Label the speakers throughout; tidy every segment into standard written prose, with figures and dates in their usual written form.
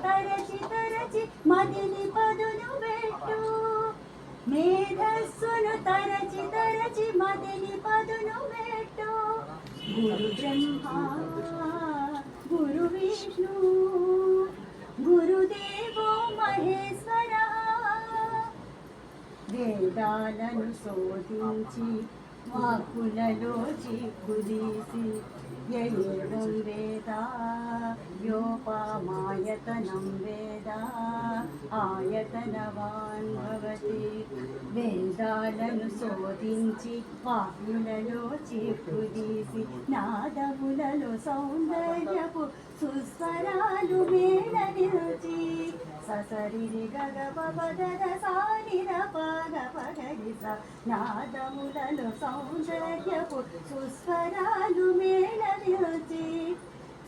Speaker 1: తరచి తరచి మదిని పదును పెట్టు మేధస్సును తరచి తరచి మదిని పదును పెట్టు గురు బ్రహ్మ గురు విష్ణు గురుదేవో మహేశ్వర వేదాలను శోధించి వాక్కులలో చిక్కుదీసి యయేవం వేద యోపమాయతనం వేద ఆయతనవాన్ భవతి వేదాలను శోధించి వాక్కులలో చిక్కుదీసి నాదములలో సౌందర్యపు సుస్వరాలు మేళవించి ససరిరి గగ పదర సానిర పగ పగరిస నాదములలో సౌందర్యపు సుస్వరాలు మేళవించి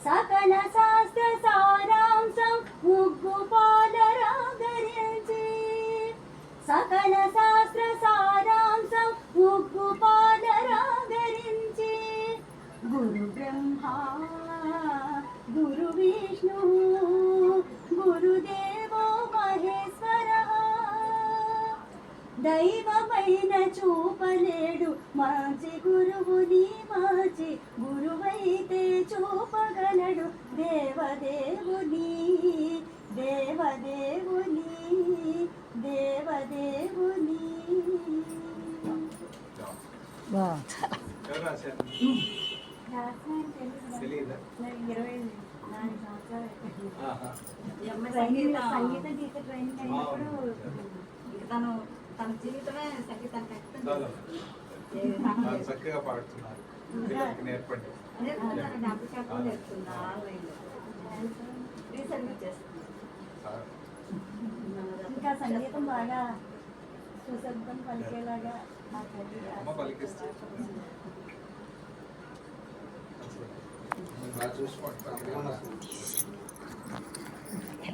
Speaker 1: సకల శాస్త్ర సారాంశం ఉగ్గుపాలరాగరించి సకల శాస్త్ర సారాంశం ఉగ్గుపాలరాగరించి గురు బ్రహ్మ గురు విష్ణు గురుదేవో మహేశ్వర దైవమైన చూపలేడు మంచి గురువుని మంచి గురువైతే చూపగలడు దేవదేవుని దేవదేవుని దేవదేవుని. సంగీత గీత ట్రైనింగ్ అయినప్పుడు తన జీవితమే సంగీతానికి
Speaker 2: చక్కగా పాడుతున్నారు. నేర్పండి
Speaker 1: జ్ఞాపకం నేర్పుతున్నా ఇంకా సంగీతం బాగా సుశబ్దం పలికేలాగా
Speaker 2: చూసుకోండి.